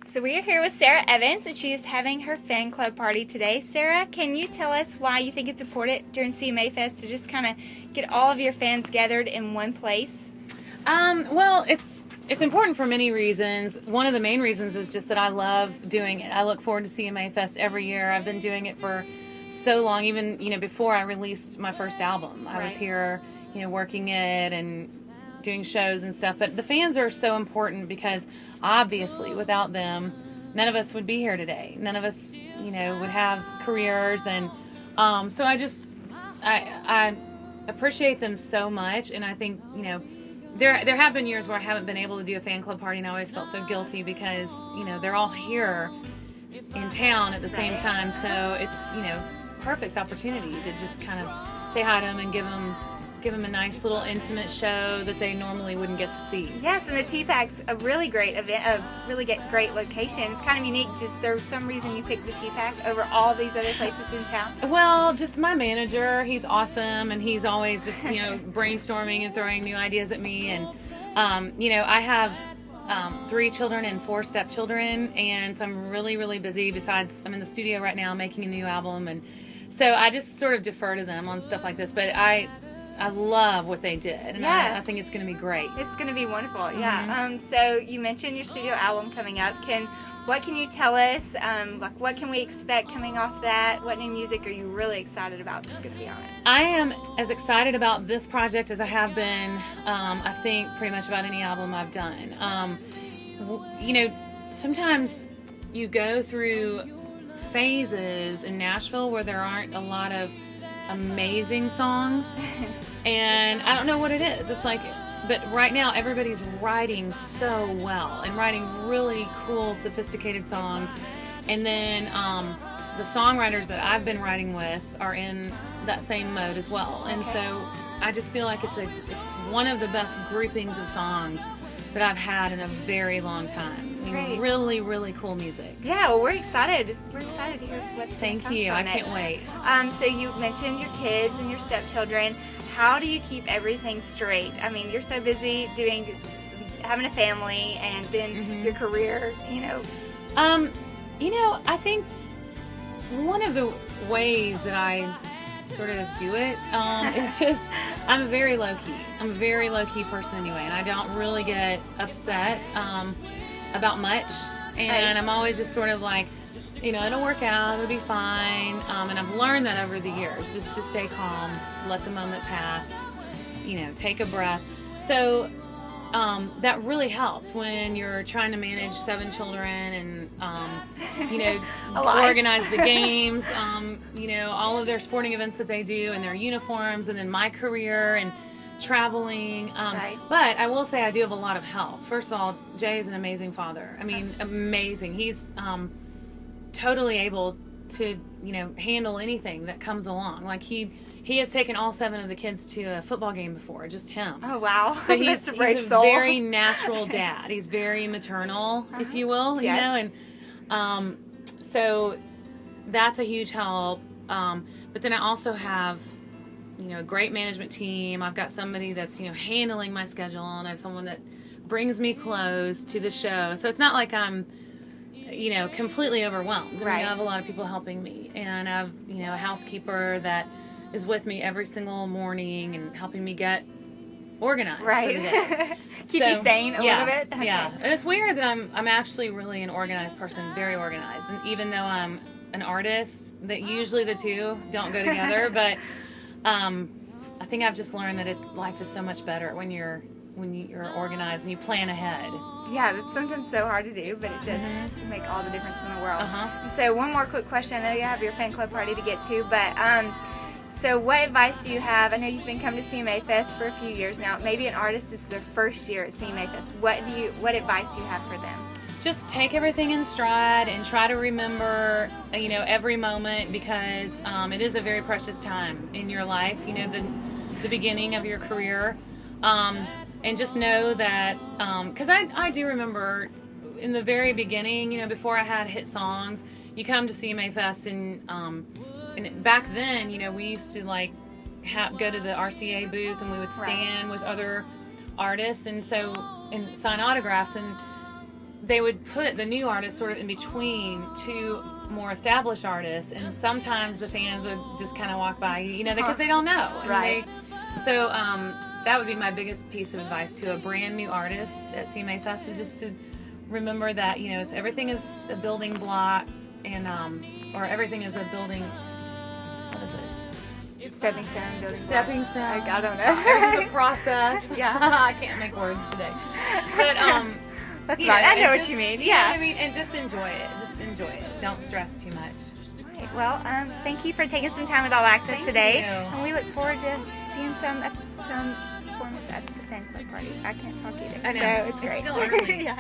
So we are here with Sara Evans, and she is having her fan club party today. Sara, can you tell us why you think it's important during CMA Fest to just kind of get all of your fans gathered in one place? Well, it's important for many reasons. One of the main reasons is just that I love doing it. I look forward to CMA Fest every year. I've been doing it for so long, even before I released my first album. I was here, working it and doing shows and stuff. But the fans are so important because obviously without them, none of us would be here today. None of us, would have careers, and so I appreciate them so much, and I think there have been years where I haven't been able to do a fan club party, and I always felt so guilty because they're all here in town at the same time. So it's perfect opportunity to just kind of say hi to them and give them a nice little intimate show that they normally wouldn't get to see. Yes, and the TPAC's a really great event, a really great location. It's kind of unique. Just there's some reason you picked the TPAC over all these other places in town. Well, just my manager, he's awesome, and he's always just brainstorming and throwing new ideas at me. And I have 3 children and 4 stepchildren, and so I'm really, really busy. Besides, I'm in the studio right now making a new album, and so I just sort of defer to them on stuff like this. But I love what they did, and I think it's going to be great. It's going to be wonderful, yeah. So you mentioned your studio album coming up. What can you tell us? What can we expect coming off that? What new music are you really excited about that's going to be on it? I am as excited about this project as I have been, I think, pretty much about any album I've done. Sometimes you go through phases in Nashville where there aren't a lot of amazing songs, and I don't know what it is. It's like, but right now everybody's writing so well and writing really cool, sophisticated songs, and then the songwriters that I've been writing with are in that same mode as well. And so I just feel like it's one of the best groupings of songs that I've had in a very long time. Really, really cool music. Yeah, well, we're excited. We're excited to hear what's Thank you. I can't wait. So you mentioned your kids and your stepchildren. How do you keep everything straight? I mean, you're so busy having a family, and then your career. I think one of the ways that I sort of do it is just I'm very low key. I'm a very low key person anyway, and I don't really get upset about much, and I'm always just sort of like, it'll work out, it'll be fine, and I've learned that over the years, just to stay calm, let the moment pass, take a breath. So that really helps when you're trying to manage 7 children and organize the games, all of their sporting events that they do, and their uniforms, and then my career and traveling. But I will say I do have a lot of help. First of all, Jay is an amazing father. I mean, amazing. He's totally able to handle anything that comes along. Like he has taken all 7 of the kids to a football game before, just him. Oh wow. So he's a brave a soul. very natural dad. He's very maternal, if you will. Yes. And so that's a huge help. But then I also have a great management team. I've got somebody that's handling my schedule, and I have someone that brings me clothes to the show. So it's not like I'm completely overwhelmed. Right. I have a lot of people helping me, and I have a housekeeper that is with me every single morning and helping me get organized for the day. Keep you sane a little bit. Okay. Yeah, and it's weird that I'm actually really an organized person, very organized, and even though I'm an artist, that usually the two don't go together, but I think I've just learned that life is so much better when you're organized and you plan ahead. Yeah, that's sometimes so hard to do, but it does make all the difference in the world. And so one more quick question. I know you have your fan club party to get to, but so what advice do you have? I know you've been coming to CMA Fest for a few years now. Maybe an artist, this is their first year at CMA Fest. What advice do you have for them? Just take everything in stride and try to remember, every moment, because it is a very precious time in your life, the beginning of your career. And just know that, because I do remember in the very beginning, before I had hit songs, you come to CMA Fest, and back then, we used to go to the RCA booth, and we would stand with other artists, and sign autographs, and they would put the new artists sort of in between two more established artists, and sometimes the fans would just kind of walk by, you know, because they don't know. And Right. So that would be my biggest piece of advice to a brand new artist at CMA Fest, is just to remember that, you know, everything is a building block, and or everything is a building. What is it? Stepping stone, building block. Stepping stone. I don't know. Everything's a process. Yeah. I can't make words today. But That's yeah, fine. I know and what you mean. You know Yeah. what I mean, and just enjoy it. Just enjoy it. Don't stress too much. Right. Well, thank you for taking some time with All Access Thank today, you. and we look forward to seeing some performance at the fan club party. I can't talk either, I know. so it's It's great. still early. Yeah.